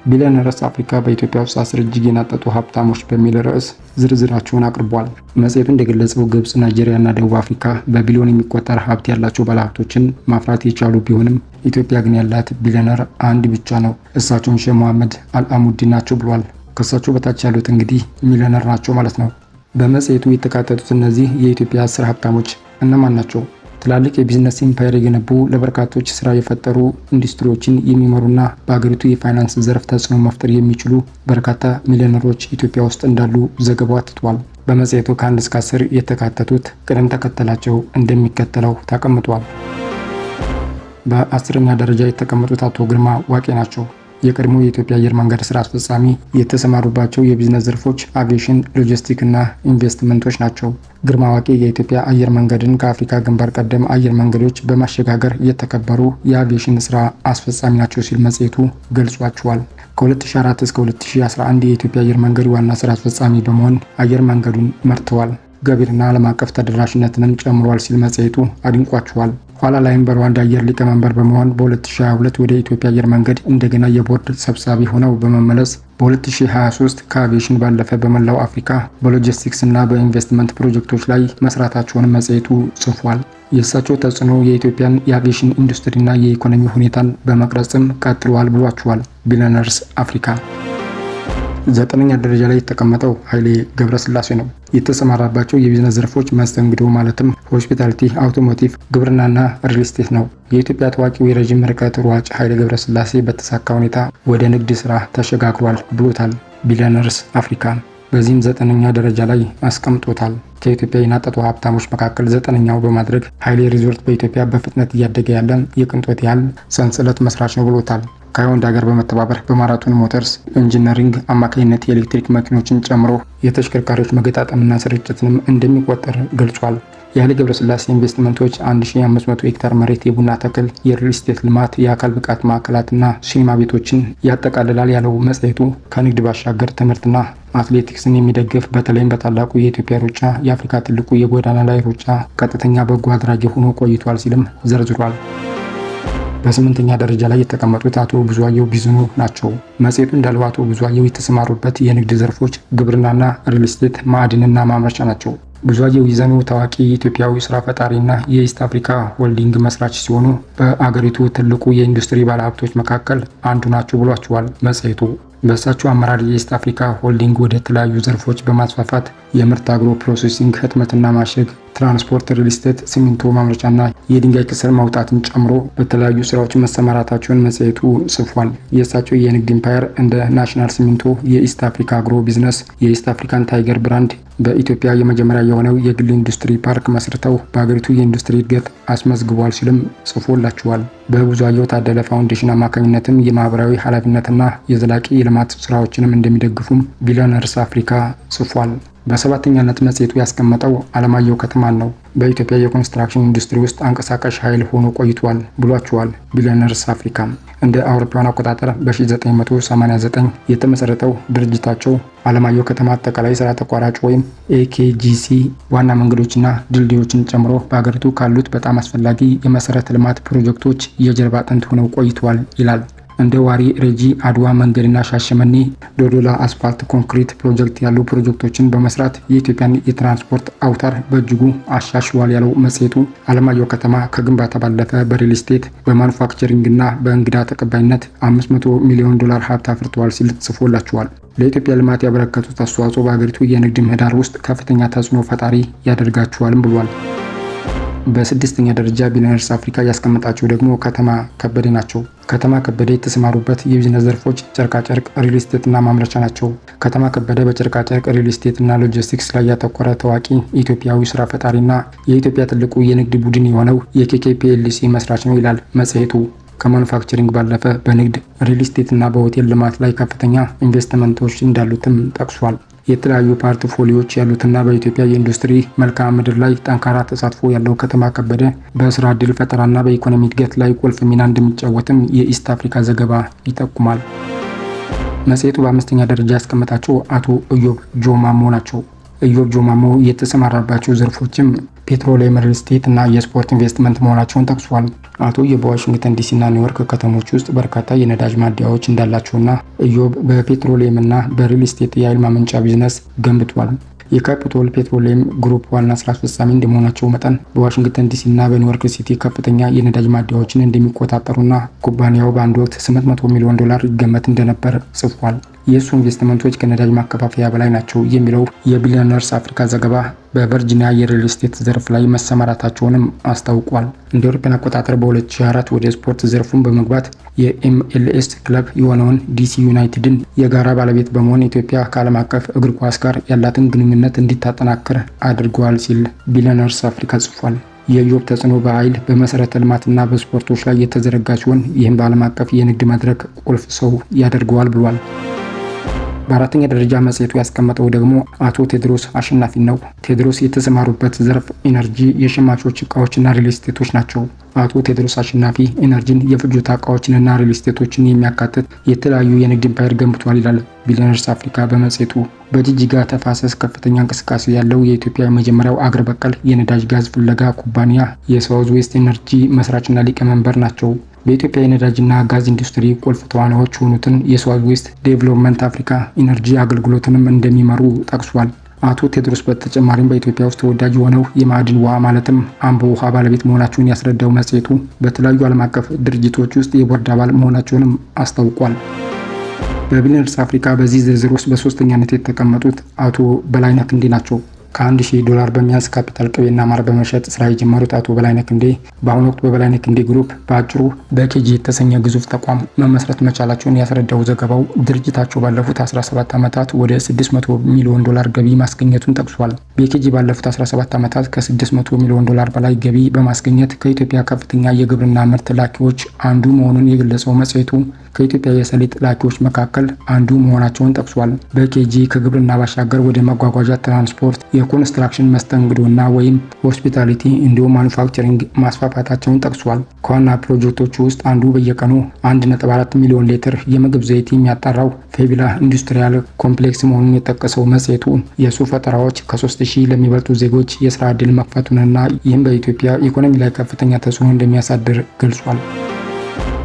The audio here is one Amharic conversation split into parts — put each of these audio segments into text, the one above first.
ቢሊዮነርስ አፍሪካ በኢትዮጵያ ውስጥ 10 እጅግ የናጠጡ ሀብታሞች በሚል ርዕስ ዝርዝራቸውን አቅርቧል። መጽሔቱ እንደገለጸው ግብጽ፣ ናይጄሪያ እና ደቡብ አፍሪካ በቢሊዮን የሚቆጠር ሀብት ያላቸው ባለሀብቶችን ማፍራት የቻሉ ቢሆንም ኢትዮጵያ ግን ያላት ቢሊዮነር አንድ ብቻ ነው። እሳቸውም ሼህ መሐመድ አልአሙዲ ናቸው ብሏል። ከእሳቸው በታች ያሉት እንግዲህ ሚሊዮነር ናቸው ማለት ነው። በመጽሔቱ የተካተቱት እነዚህ የኢትዮጵያ 10 ሀብታሞች እነማን ናቸው? ትላልቅ የቢዝነስ ኢምፓየር የገነቡ፣ ለበርካቶች ስራ የፈጠሩ፣ ኢንዱስትሪዎችን የሚመሩና በአገሪቱ የፋይናንስ ዘርፍ ተጽዕኖ መፍጠር የሚችሉ በርካታ ሚሊዮነሮች ኢትዮጵያ ውስጥ እንዳሉ ዘገባው አትቷል። በመጽሔቱ ከ1 እስከ 10 የተካተቱት ቅደም ተከተላቸው እንደሚከተለው ተቀምጧል። በ10ኛ ደረጃ የተቀመጡት አቶ ግርማ ዋቄ ናቸው። የቀድሞ የኢትዮጵያ አየር መንገድ ስራ አስፈጻሚ፣ የተሰማሩባቸው የቢዝነስ ዘርፎች አቪዬሽን፣ ሎጂስቲክ እና ኢንቨስትመንቶች ናቸው። ግርማ ዋቄ የኢትዮጵያ አየር መንገድን ከአፍሪካ ግንባር ቀደም አየር መንገዶች በማሸጋገር የተከበሩ የአቪዬሽን ስራ አስፈጻሚ ናቸው ሲል መጽሔቱ ገልጿቸዋል። ከ2004 እስከ 2011 የኢትዮጵያ አየር መንገድ ዋና ስራ አስፈጻሚ በመሆን አየር መንገዱን መርተዋል። ገቢርና ዓለም አቀፍ ተደራሽነትንም ጨምሯል ሲል መጽሔቱ አድንቋቸዋል። ኋላ ላይም በሩዋንዳ አየር ሊቀመንበር በመሆን በ2022 ወደ ኢትዮጵያ አየር መንገድ እንደገና የቦርድ ሰብሳቢ ሆነው በመመለስ በ2023 ከአቪዬሽን ባለፈ በመላው አፍሪካ በሎጂስቲክስ እና በኢንቨስትመንት ፕሮጀክቶች ላይ መስራታቸውን መጽሔቱ ጽፏል። የእሳቸው ተጽዕኖ የኢትዮጵያን የአቪዬሽን ኢንዱስትሪና የኢኮኖሚ ሁኔታን በመቅረጽም ቀጥሏል ብሏቸዋል። ቢሊዮነርስ አፍሪካ 9ኛ ደረጃ ላይ የተቀመጠው ኃይሌ ገብረስላሴ ነው። የተሰማራባቸው የቢዝነስ ዘርፎች መስተንግዶ ማለትም ሆስፒታሊቲ፣ አውቶሞቲቭ፣ ግብርናና ሪል ስቴት ነው። የኢትዮጵያ ታዋቂው የረዥም ርቀት ሯጭ ኃይሌ ገብረስላሴ በተሳካ ሁኔታ ወደ ንግድ ስራ ተሸጋግሯል ብሎታል ቢሊዮነርስ አፍሪካ። በዚህም 9ኛ ደረጃ ላይ አስቀምጦታል። ከኢትዮጵያ የናጠጡ ሀብታሞች መካከል 9ኛው በማድረግ ኃይሌ ሪዞርት በኢትዮጵያ በፍጥነት እያደገ ያለ የቅንጦት ያህል ሰንሰለት መስራች ነው ብሎታል። ከሆንዳ ጋር በመተባበር በማራቶን ሞተርስ ኢንጂነሪንግ አማካኝነት የኤሌክትሪክ መኪኖችን ጨምሮ የተሽከርካሪዎች መገጣጠምና ስርጭትንም እንደሚቆጠር ገልጿል። የኃይሌ ገብረስላሴ ኢንቨስትመንቶች 1500 ሄክታር መሬት፣ የቡና ተክል፣ የሪል ስቴት ልማት፣ የአካል ብቃት ማዕከላትና ሲኒማ ቤቶችን ያጠቃልላል ያለው መጽሔቱ ከንግድ ባሻገር ትምህርትና አትሌቲክስን የሚደግፍ በተለይም በታላቁ የኢትዮጵያ ሩጫ የአፍሪካ ትልቁ የጎዳና ላይ ሩጫ ቀጥተኛ በጎ አድራጊ ሆኖ ቆይቷል ሲልም ዘርዝሯል። በ8ኛ ደረጃ ላይ የተቀመጡት አቶ ብዙአየሁ ቢዝኑ ናቸው። መጽሔቱ እንዳለው አቶ ብዙአየሁ የተሰማሩበት የንግድ ዘርፎች ግብርናና ሪል ስቴት፣ ማዕድንና ማምረቻ ናቸው። ብዙአየሁ ቢዝኑ ታዋቂ ኢትዮጵያዊ ስራ ፈጣሪና የኢስት አፍሪካ ሆልዲንግ መስራች ሲሆኑ በአገሪቱ ትልቁ የኢንዱስትሪ ባለሀብቶች መካከል አንዱ ናቸው ብሏቸዋል መጽሔቱ። በእሳቸው አመራር የኢስት አፍሪካ ሆልዲንግ ወደ ተለያዩ ዘርፎች በማስፋፋት የምርት አግሮ ፕሮሴሲንግ፣ ህትመትና ማሸግ፣ ትራንስፖርት፣ ሪል ስቴት፣ ሲሚንቶ ማምረቻና የድንጋይ ከሰል ማውጣትን ጨምሮ በተለያዩ ስራዎች መሰማራታቸውን መጽሔቱ ጽፏል። የእሳቸው የንግድ ኢምፓየር እንደ ናሽናል ሲሚንቶ፣ የኢስት አፍሪካ አግሮ ቢዝነስ፣ የኢስት አፍሪካን ታይገር ብራንድ በኢትዮጵያ የመጀመሪያ የሆነው የግል ኢንዱስትሪ ፓርክ መስርተው በአገሪቱ የኢንዱስትሪ እድገት አስመዝግቧል ሲልም ጽፎላቸዋል። በብዙአየሁ ታደለ ፋውንዴሽን አማካኝነትም የማህበራዊ ኃላፊነትና የዘላቂ የልማት ስራዎችንም እንደሚደግፉም ቢሊዮነርስ አፍሪካ ጽፏል። በሰባተኛነት መጽሔቱ ያስቀመጠው አለማየሁ ከተማን ነው። በኢትዮጵያ የኮንስትራክሽን ኢንዱስትሪ ውስጥ አንቀሳቃሽ ኃይል ሆኖ ቆይቷል ብሏቸዋል ቢሊዮነርስ አፍሪካ። እንደ አውሮፓውያን አቆጣጠር በ1989 የተመሰረተው ድርጅታቸው አለማየሁ ከተማ አጠቃላይ ስራ ተቋራጭ ወይም ኤኬጂሲ ዋና መንገዶችና ድልድዮችን ጨምሮ በአገሪቱ ካሉት በጣም አስፈላጊ የመሰረተ ልማት ፕሮጀክቶች የጀርባ አጥንት ሆነው ቆይቷል ይላል። እንደ ዋሪ ሬጂ፣ አድዋ መንገድና ሻሸመኔ ዶዶላ አስፋልት ኮንክሪት ፕሮጀክት ያሉ ፕሮጀክቶችን በመስራት የኢትዮጵያን የትራንስፖርት አውታር በእጅጉ አሻሽሏል ያለው መጽሔቱ አለማየሁ ከተማ ከግንባታ ባለፈ በሪል ስቴት፣ በማኑፋክቸሪንግና በእንግዳ ተቀባይነት $500 ሚሊዮን ሀብት አፍርተዋል ሲል ጽፎላቸዋል። ለኢትዮጵያ ልማት ያበረከቱት አስተዋጽኦ በአገሪቱ የንግድ ምህዳር ውስጥ ከፍተኛ ተጽዕኖ ፈጣሪ ያደርጋቸዋልም ብሏል። በ6ኛ ደረጃ ቢሊዮነርስ አፍሪካ ያስቀመጣቸው ደግሞ ከተማ ከበደ ናቸው። ከተማ ከበደ የተሰማሩበት የቢዝነስ ዘርፎች ጨርቃጨርቅ፣ ሪል ስቴት እና ማምረቻ ናቸው። ከተማ ከበደ በጨርቃጨርቅ፣ ሪል ስቴት እና ሎጂስቲክስ ላይ ያተኮረ ታዋቂ ኢትዮጵያዊ ስራ ፈጣሪና የኢትዮጵያ ትልቁ የንግድ ቡድን የሆነው የኬኬፒኤልሲ መስራች ነው ይላል መጽሔቱ። ከማኑፋክቸሪንግ ባለፈ በንግድ ሪል ስቴት እና በሆቴል ልማት ላይ ከፍተኛ ኢንቨስትመንቶች እንዳሉትም ጠቅሷል። የተለያዩ ፖርትፎሊዮዎች ያሉትና በኢትዮጵያ የኢንዱስትሪ መልክዓ ምድር ላይ ጠንካራ ተሳትፎ ያለው ከተማ ከበደ በስራ ዕድል ፈጠራና በኢኮኖሚ እድገት ላይ ቁልፍ ሚና እንደሚጫወትም የኢስት አፍሪካ ዘገባ ይጠቁማል። መጽሔቱ በ5ኛ ደረጃ ያስቀመጣቸው አቶ ኢዮብ ጆማሞ ናቸው። ኢዮብ ጆማሞ የተሰማራባቸው ዘርፎችም ፔትሮሊየም፣ ሪል ስቴት እና የስፖርት ኢንቨስትመንት መሆናቸውን ጠቅሷል። አቶ በዋሽንግተን ዲሲና ኒውዮርክ ከተሞች ውስጥ በርካታ የነዳጅ ማደያዎች እንዳላቸውና ኢዮብ በፔትሮሊየምና በሪል ስቴት የኃይል ማመንጫ ቢዝነስ ገንብቷል። የካፒቶል ፔትሮሊየም ግሩፕ ዋና ስራ አስፈጻሚ እንደመሆናቸው መጠን በዋሽንግተን ዲሲ እና በኒውዮርክ ሲቲ ከፍተኛ የነዳጅ ማደያዎችን እንደሚቆጣጠሩና ኩባንያው በአንድ ወቅት $800 ሚሊዮን ይገመት እንደነበር ጽፏል። የእሱ ኢንቨስትመንቶች ከነዳጅ ማከፋፈያ በላይ ናቸው የሚለው የቢሊዮነርስ አፍሪካ ዘገባ በቨርጂኒያ የሪል ስቴት ዘርፍ ላይ መሰማራታቸውንም አስታውቋል። እንደ አውሮፓውያን አቆጣጠር በ2004 ወደ ስፖርት ዘርፉን በመግባት የኤምኤልኤስ ክለብ የሆነውን ዲሲ ዩናይትድን የጋራ ባለቤት በመሆን ኢትዮጵያ ከዓለም አቀፍ እግር ኳስ ጋር ያላትን ግንኙነት እንዲታጠናክር አድርገዋል ሲል ቢሊዮነርስ አፍሪካ ጽፏል። የኢዮብ ተጽዕኖ በኃይል በመሰረተ ልማትና በስፖርቶች ላይ የተዘረጋ ሲሆን ይህም በዓለም አቀፍ የንግድ መድረክ ቁልፍ ሰው ያደርገዋል ብሏል። በአራተኛ ደረጃ መጽሔቱ ያስቀመጠው ደግሞ አቶ ቴዎድሮስ አሸናፊን ነው። ቴዎድሮስ የተሰማሩበት ዘርፍ ኢነርጂ፣ የሸማቾች እቃዎችና ሪል ስቴቶች ናቸው። አቶ ቴዎድሮስ አሸናፊ ኢነርጂን፣ የፍጆታ እቃዎችንና ሪል ስቴቶችን የሚያካትት የተለያዩ የንግድ ኢምፓየር ገንብቷል ይላል ቢሊዮነርስ አፍሪካ በመጽሔቱ። በጂጂጋ ተፋሰስ ከፍተኛ እንቅስቃሴ ያለው የኢትዮጵያ የመጀመሪያው አገር በቀል የነዳጅ ጋዝ ፍለጋ ኩባንያ የሳውዝ ዌስት ኢነርጂ መስራችና ሊቀመንበር ናቸው። በኢትዮጵያ የነዳጅና ጋዝ ኢንዱስትሪ ቁልፍ ተዋናዮች የሆኑትን የሳውዝ ዌስት ዴቨሎፕመንት አፍሪካ ኢነርጂ አገልግሎትንም እንደሚመሩ ጠቅሷል። አቶ ቴዎድሮስ በተጨማሪም በኢትዮጵያ ውስጥ ተወዳጅ የሆነው የማዕድን ውሃ ማለትም አምቦ ውሃ ባለቤት መሆናቸውን ያስረዳው መጽሔቱ በተለያዩ ዓለም አቀፍ ድርጅቶች ውስጥ የቦርድ አባል መሆናቸውንም አስታውቋል። በቢሊዮነርስ አፍሪካ በዚህ ዝርዝር ውስጥ በሶስተኛነት የተቀመጡት አቶ በላይነህ ክንዴ ናቸው። $1,000 በሚያንስ ካፒታል ቅቤና ማር በመሸጥ ስራ የጀመሩት አቶ በላይነህ ክንዴ በአሁኑ ወቅት በበላይነህ ክንዴ ግሩፕ በአጭሩ በኬጂ የተሰኘ ግዙፍ ተቋም መመስረት መቻላቸውን ያስረዳው ዘገባው ድርጅታቸው ባለፉት 17 ዓመታት ወደ $600 ሚሊዮን ገቢ ማስገኘቱን ጠቅሷል። በኬጂ ባለፉት 17 ዓመታት ከ$600 ሚሊዮን በላይ ገቢ በማስገኘት ከኢትዮጵያ ከፍተኛ የግብርና ምርት ላኪዎች አንዱ መሆኑን የገለጸው መጽሔቱ ከኢትዮጵያ የሰሊጥ ላኪዎች መካከል አንዱ መሆናቸውን ጠቅሷል። በኬጂ ከግብርና ባሻገር ወደ መጓጓዣ፣ ትራንስፖርት፣ የኮንስትራክሽን፣ መስተንግዶና ወይም ሆስፒታሊቲ እንዲሁም ማኑፋክቸሪንግ ማስፋፋታቸውን ጠቅሷል። ከዋና ፕሮጀክቶቹ ውስጥ አንዱ በየቀኑ 1.4 ሚሊዮን ሊትር የምግብ ዘይት የሚያጣራው ፌቢላ ኢንዱስትሪያል ኮምፕሌክስ መሆኑን የጠቀሰው መጽሔቱ የሱ ፈጠራዎች ከ3000 ለሚበልጡ ዜጎች የስራ ዕድል መክፈቱንና ይህም በኢትዮጵያ ኢኮኖሚ ላይ ከፍተኛ ተጽዕኖ እንደሚያሳድር ገልጿል።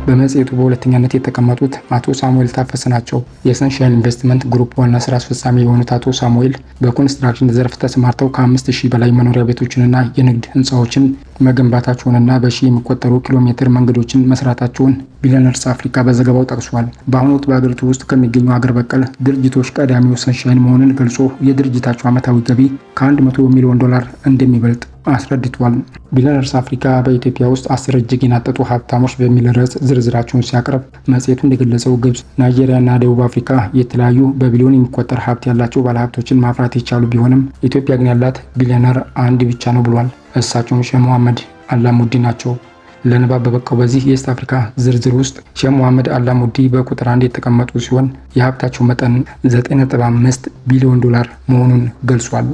በመጽሔቱ በሁለተኛነት የተቀመጡት አቶ ሳሙኤል ታፈሰ ናቸው። የሰንሻይን ኢንቨስትመንት ግሩፕ ዋና ስራ አስፈጻሚ የሆኑት አቶ ሳሙኤል በኮንስትራክሽን ዘርፍ ተሰማርተው ከ5000 በላይ መኖሪያ ቤቶችንና የንግድ ህንፃዎችን መገንባታቸውንና በሺህ የሚቆጠሩ ኪሎ ሜትር መንገዶችን መስራታቸውን ቢሊዮነርስ አፍሪካ በዘገባው ጠቅሷል። በአሁኑ ወቅት በአገሪቱ ውስጥ ከሚገኙ አገር በቀል ድርጅቶች ቀዳሚው ሰንሻይን መሆኑን ገልጾ የድርጅታቸው ዓመታዊ ገቢ $100 ሚሊዮን እንደሚበልጥ አስረድቷል። ቢሊዮነርስ አፍሪካ በኢትዮጵያ ውስጥ 10 እጅግ የናጠጡ ሀብታሞች በሚል ርዕስ ዝርዝራቸውን ሲያቀርብ መጽሔቱ እንደገለጸው ግብጽ፣ ናይጄሪያና ደቡብ አፍሪካ የተለያዩ በቢሊዮን የሚቆጠር ሀብት ያላቸው ባለሀብቶችን ማፍራት የቻሉ ቢሆንም ኢትዮጵያ ግን ያላት ቢሊዮነር አንድ ብቻ ነው ብሏል። እሳቸውም ሼህ መሐመድ አላሙዲ ናቸው። ለንባብ በበቃው በዚህ የኢስት አፍሪካ ዝርዝር ውስጥ ሼህ መሐመድ አላሙዲ በቁጥር 1 የተቀመጡ ሲሆን የሀብታቸው መጠን $9.5 ቢሊዮን መሆኑን ገልጿል።